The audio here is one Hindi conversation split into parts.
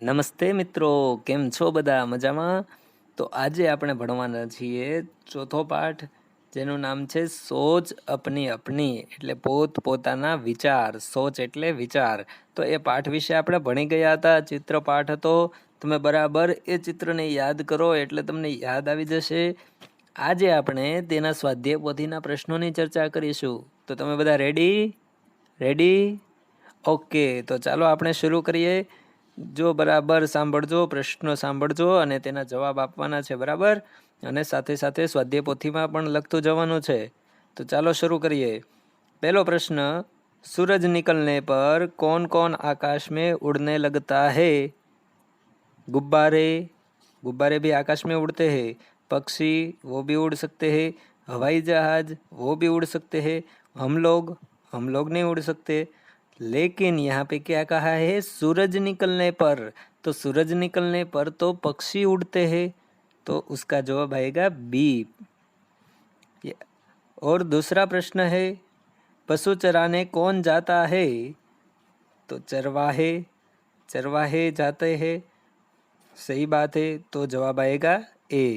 નમસ્તે મિત્રો, કેમ છો બધા મજામાં? તો આજે આપણે ભણવાના છીએ ચોથો પાઠ, જેનું નામ છે સોચ અપની અપની, એટલે પોતાના વિચાર. સોચ એટલે વિચાર. તો એ પાઠ વિશે આપણે ભણી ગયા હતા. ચિત્ર પાઠ હતો. તમે બરાબર એ ચિત્રને યાદ કરો એટલે તમને યાદ આવી જશે. આજે આપણે તેના સ્વાધ્યાય પોથીના પ્રશ્નોની ચર્ચા કરીશું. તો તમે બધા રેડી? ઓકે, તો ચાલો આપણે શરૂ કરીએ. જો બરાબર સાંભળજો, પ્રશ્નો સાંભળજો અને તેના જવાબ આપવાના છે, બરાબર? અને સાથે સાથે સ્વાધ્યાય પોથીમાં પણ લખતું જવાનું છે. તો ચાલો શરૂ કરીએ. पहलो प्रश्न, सूरज निकलने पर कौन कौन आकाश में उड़ने लगता है? गुब्बारे, गुब्बारे भी आकाश में उड़ते हैं. पक्षी, वो भी उड़ सकते हैं. हवाई जहाज, वो भी उड़ सकते हैं. हम लोग नहीं उड़ सकते. लेकिन यहाँ पे क्या कहा है? सूरज निकलने पर. तो सूरज निकलने पर तो पक्षी उड़ते हैं, तो उसका जवाब आएगा बी. और दूसरा प्रश्न है, पशु चराने कौन जाता है? तो चरवाहे, चरवाहे जाते हैं. सही बात है, तो जवाब आएगा ए.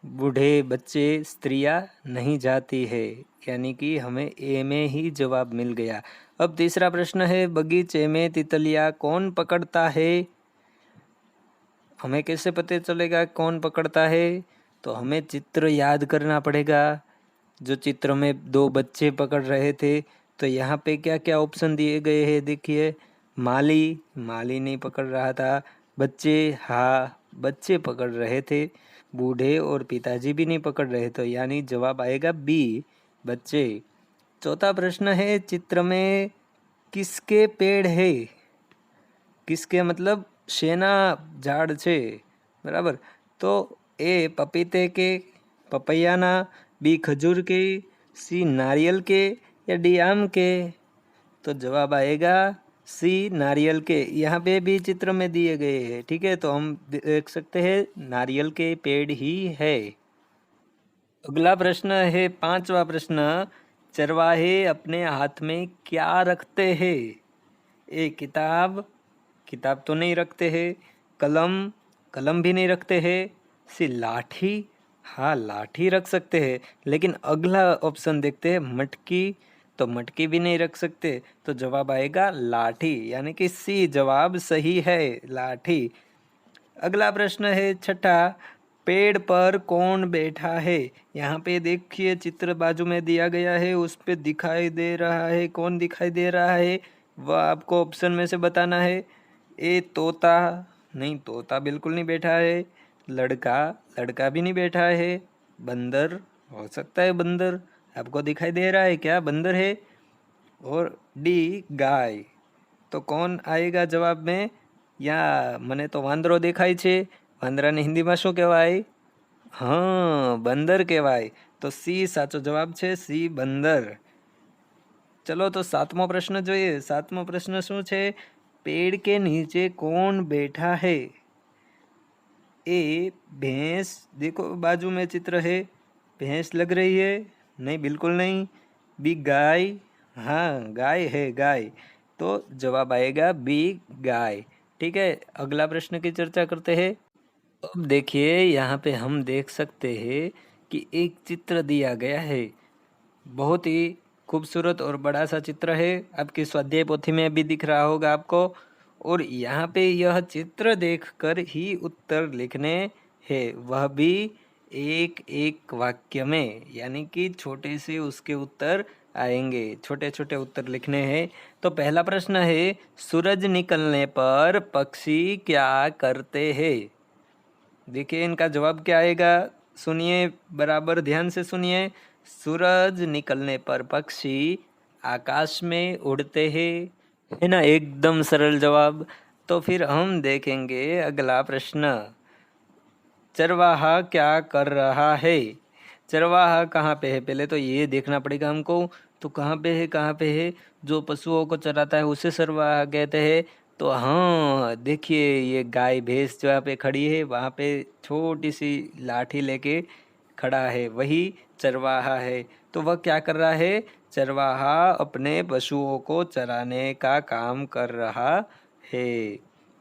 बूढ़े, बच्चे, स्त्रियां नहीं जाती है, यानी कि हमें ए में ही जवाब मिल गया. अब तीसरा प्रश्न है, बगीचे में तितलियां कौन पकड़ता है? हमें कैसे पता चलेगा कौन पकड़ता है? तो हमें चित्र याद करना पड़ेगा. जो चित्र में दो बच्चे पकड़ रहे थे, तो यहाँ पे क्या क्या ऑप्शन दिए गए हैं देखिए. माली, माली नहीं पकड़ रहा था. बच्चे, हाँ बच्चे पकड़ रहे थे. बूढ़े और पिताजी भी नहीं पकड़ रहे, तो यानी जवाब आएगा बी, बच्चे. चौथा प्रश्न है, चित्र में किसके पेड़ है? किसके मतलब शेना झाड़ छे, बराबर? तो ए पपीते के, पपैयाना, बी खजूर के, सी नारियल के, या डी आम के? तो जवाब आएगा सी, नारियल के. यहाँ पे भी चित्र में दिए गए हैं, ठीक है? तो हम देख सकते हैं नारियल के पेड़ ही है. अगला प्रश्न है, पांचवा प्रश्न, चरवाहे अपने हाथ में क्या रखते हैं? ए किताब, किताब तो नहीं रखते हैं. कलम, कलम भी नहीं रखते हैं. सी लाठी, हाँ लाठी रख सकते हैं. लेकिन अगला ऑप्शन देखते हैं, मटकी, तो मटकी भी नहीं रख सकते. तो जवाब आएगा लाठी, यानी कि सी जवाब सही है, लाठी. अगला प्रश्न है छठा, पेड़ पर कौन बैठा है? यहाँ पे देखिए चित्र बाजू में दिया गया है, उस पे दिखाई दे रहा है. कौन दिखाई दे रहा है वह आपको ऑप्शन में से बताना है. ए तोता, नहीं तोता बिल्कुल नहीं बैठा है. लड़का, लड़का भी नहीं बैठा है. बंदर, हो सकता है बंदर, आपको दिखाई दे रहा है क्या बंदर है? और डी गाय. तो कौन आएगा जवाब में? या મને તો વાંદરો દેખાય છે. વાંદરાને હિન્દીમાં શું કહેવાય? હા બંદર કહેવાય. તો સી સાચો જવાબ છે, સી બંદર. चलो तो सातमो प्रश्न જોઈએ. सातमो प्रश्न શું છે? पेड़ के नीचे कौन बैठा है? ए भैंस, देखो बाजू में चित्र है, भैंस लग रही है, नहीं बिल्कुल नहीं. बी गाय, हाँ गाय है, गाय. तो जवाब आएगा बी, गाय. ठीक है, अगला प्रश्न की चर्चा करते हैं. अब देखिए यहाँ पे हम देख सकते हैं कि एक चित्र दिया गया है. बहुत ही खूबसूरत और बड़ा सा चित्र है. आपकी स्वाध्याय पोथी में भी दिख रहा होगा आपको. और यहाँ पे यह चित्र देखकर ही उत्तर लिखने हैं, वह भी एक एक वाक्य में, यानी कि छोटे से उसके उत्तर आएंगे. छोटे छोटे उत्तर लिखने हैं. तो पहला प्रश्न है, सूरज निकलने पर पक्षी क्या करते हैं? देखिए इनका जवाब क्या आएगा, सुनिए बराबर ध्यान से सुनिए. सूरज निकलने पर पक्षी आकाश में उड़ते हैं, है ना? एकदम सरल जवाब. तो फिर हम देखेंगे अगला प्रश्न, चरवाहा क्या कर रहा है? चरवाहा कहाँ पे है पहले तो ये देखना पड़ेगा हमको. तो कहाँ पे है, कहाँ पे है? जो पशुओं को चराता है उसे चरवाहा कहते हैं. तो हाँ देखिए ये गाय भैंस जहाँ पे खड़ी है वहाँ पे छोटी सी लाठी लेके खड़ा है, वही चरवाहा है. तो वह क्या कर रहा है? चरवाहा अपने पशुओं को चराने का काम कर रहा है.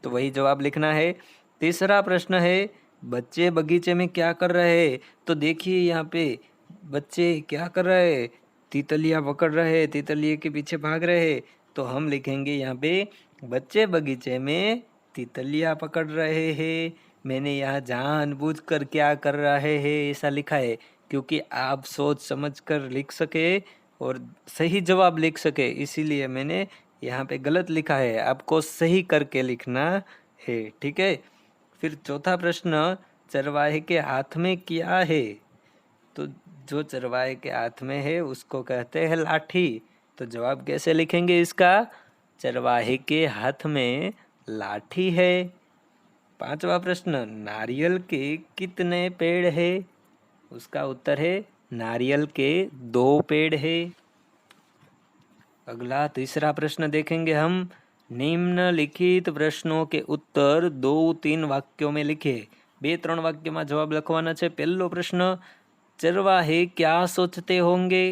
तो वही जवाब लिखना है। तीसरा प्रश्न है, बच्चे बगीचे में क्या कर रहे हैं? तो देखिए यहाँ पे बच्चे क्या कर रहे हैं? तितलियाँ पकड़ रहे हैं, तितलिए के पीछे भाग रहे हैं। तो हम लिखेंगे यहाँ पे बच्चे बगीचे में तितलियाँ पकड़ रहे हैं। मैंने यहाँ जानबूझकर क्या कर रहे हैं ऐसा लिखा है, क्योंकि आप सोच समझ कर लिख सके और सही जवाब लिख सके, इसीलिए मैंने यहाँ पे गलत लिखा है। आपको सही करके लिखना है, ठीक है। फिर चौथा प्रश्न, चरवाहे के हाथ में क्या है? तो जो चरवाहे के हाथ में है उसको कहते हैं लाठी। तो जवाब कैसे लिखेंगे इसका? चरवाहे के हाथ में लाठी है। पांचवा प्रश्न, नारियल के कितने पेड़ है? उसका उत्तर है नारियल के 2 पेड़ है। अगला तीसरा प्रश्न देखेंगे हम। निम्नलिखित प्रश्नों के उत्तर 2-3 वाक्यों में लिखे। 2-3 वाक्यों में जवाब લખવાના છે। પહેલો પ્રશ્ન, ચરવાહે क्या सोचते होंगे?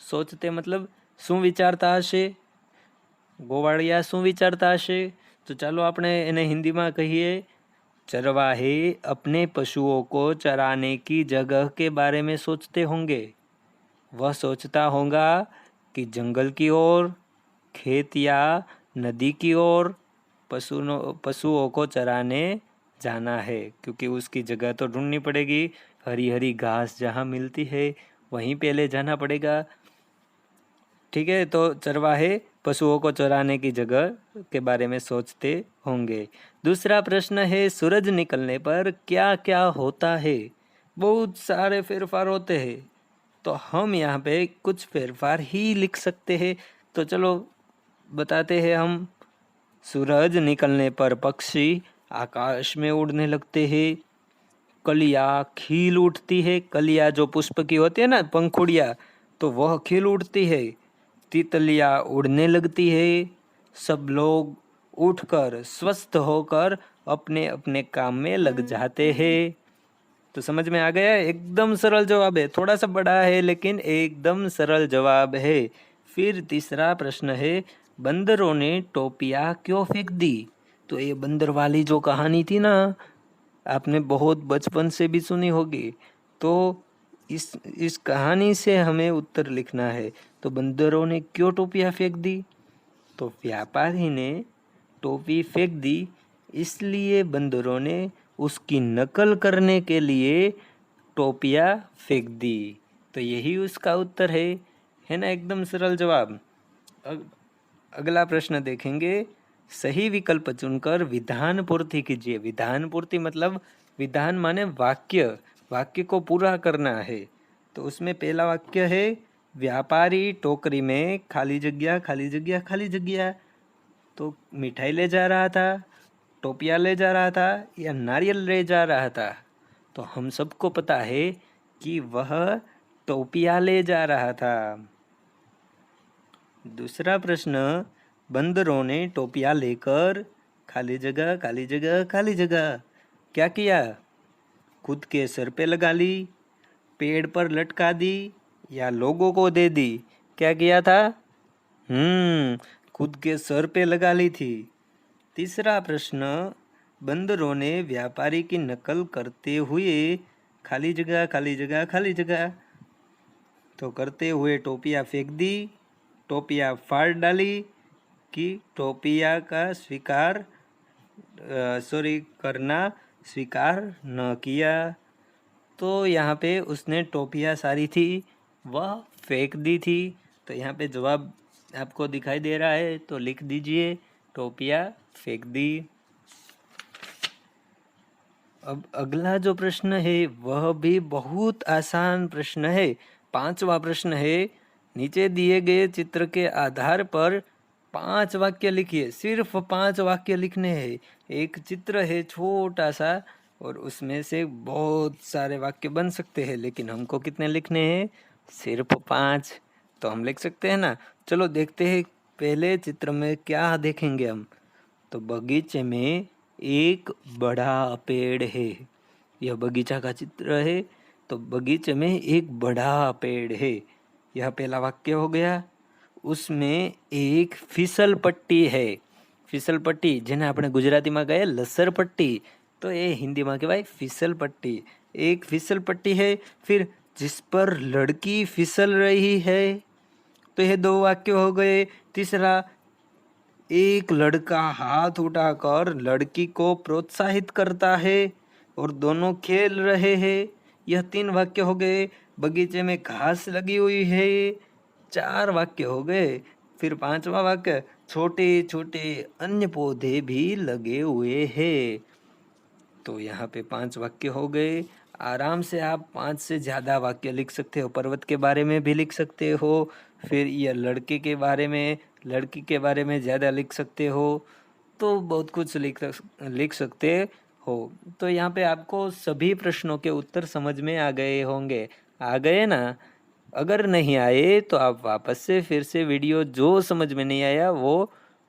सोचते मतलब શું વિચારતા હશે? ગોવાળિયા શું વિચારતા હશે? તો ચાલો આપણે એને હિન્દીમાં કહીએ। चरवाहे अपने पशुओं को चराने की जगह के बारे में सोचते होंगे। वह सोचता होगा कि जंगल की ओर, खेत या नदी की ओर पशुओं को चराने जाना है, क्योंकि उसकी जगह तो ढूंढनी पड़ेगी। हरी हरी घास जहाँ मिलती है वहीं पहले जाना पड़ेगा, ठीक है। तो चरवाहे पशुओं को चराने की जगह के बारे में सोचते होंगे। दूसरा प्रश्न है, सूरज निकलने पर क्या क्या होता है? बहुत सारे फेरफार होते हैं, तो हम यहाँ पे कुछ फेरफार ही लिख सकते हैं। तो चलो बताते हैं हम। सूरज निकलने पर पक्षी आकाश में उड़ने लगते हैं। कलियाँ खिल उठती है। कलियाँ जो पुष्प की होती है ना, पंखुड़ियाँ, तो वह खिल उठती है। तितलियाँ उड़ने लगती है। सब लोग उठकर स्वस्थ होकर अपने अपने काम में लग जाते हैं। तो समझ में आ गया? एकदम सरल जवाब है, थोड़ा सा बड़ा है लेकिन एकदम सरल जवाब है। फिर तीसरा प्रश्न है, बंदरों ने टोपियाँ क्यों फेंक दी? तो ये बंदर वाली जो कहानी थी ना, आपने बहुत बचपन से भी सुनी होगी। तो इस कहानी से हमें उत्तर लिखना है। तो बंदरों ने क्यों टोपियाँ फेंक दी? तो व्यापारी ने टोपी फेंक दी इसलिए बंदरों ने उसकी नकल करने के लिए टोपियाँ फेंक दी। तो यही उसका उत्तर है ना? एकदम सरल जवाब। अगला प्रश्न देखेंगे। सही विकल्प चुनकर विधान पूर्ति कीजिए। विधान पूर्ति मतलब विधान माने वाक्य, वाक्य को पूरा करना है। तो उसमें पहला वाक्य है, व्यापारी टोकरी में खाली जगह खाली जगह खाली जगह। तो मिठाई ले जा रहा था, टोपियाँ ले जा रहा था या नारियल ले जा रहा था? तो हम सबको पता है कि वह टोपियाँ ले जा रहा था। दूसरा प्रश्न, बंदरों ने टोपियाँ लेकर खाली जगह खाली जगह खाली जगह क्या किया? खुद के सर पे लगा ली, पेड़ पर लटका दी या लोगों को दे दी? क्या किया था? खुद के सर पे लगा ली थी। तीसरा प्रश्न, बंदरों ने व्यापारी की नकल करते हुए खाली जगह खाली जगह खाली जगह तो करते हुए टोपियाँ फेंक दी, टोपियाँ फाड़ डाली कि टोपियाँ का करना स्वीकार न किया? तो यहाँ पे उसने टोपियाँ सारी थी वह फेंक दी थी। तो यहाँ पे जवाब आपको दिखाई दे रहा है, तो लिख दीजिए टोपियाँ फेंक दी। अब अगला जो प्रश्न है वह भी बहुत आसान प्रश्न है। 5वां प्रश्न है, नीचे दिए गए चित्र के आधार पर 5 वाक्य लिखिए। सिर्फ 5 वाक्य लिखने हैं। एक चित्र है छोटा सा और उसमें से बहुत सारे वाक्य बन सकते हैं, लेकिन हमको कितने लिखने हैं? सिर्फ 5। तो हम लिख सकते हैं ना? चलो देखते हैं पहले चित्र में क्या देखेंगे हम। तो बगीचे में एक बड़ा पेड़ है। यह बगीचा का चित्र है। तो बगीचे में एक बड़ा पेड़ है, यह पहला वाक्य हो गया। उसमें एक फिसल पट्टी है। ફિસલપટ્ટી, જેને આપણે ગુજરાતીમાં કહીએ લસરપટ્ટી, तो ये हिंदी में कहवाय फिसलपट्टी। एक फिसलपट्टी है। फिर जिस पर लड़की फिसल रही है, तो ये दो वाक्य हो गए। तीसरा, एक लड़का हाथ उठाकर लड़की को प्रोत्साहित करता है और दोनों खेल रहे हैं, यह 3 वाक्य हो गए। बगीचे में घास लगी हुई है, 4 वाक्य हो गए। फिर 5वां वाक्य, छोटे छोटे अन्य पौधे भी लगे हुए हैं। तो यहाँ पे 5 वाक्य हो गए। आराम से आप 5 से ज़्यादा वाक्य लिख सकते हो। पर्वत के बारे में भी लिख सकते हो, फिर यह लड़के के बारे में, लड़की के बारे में ज़्यादा लिख सकते हो, तो बहुत कुछ लिख सकते हो। तो यहाँ पे आपको सभी प्रश्नों के उत्तर समझ में आ गए होंगे। आ गए ना? अगर नहीं आए तो आप वापस से फिर से वीडियो जो समझ में नहीं आया वो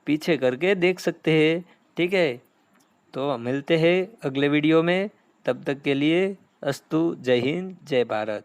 पीछे करके देख सकते हैं। ठीक है, तो मिलते हैं अगले वीडियो में। तब तक के लिए अस्तु। जय हिंद, जय भारत।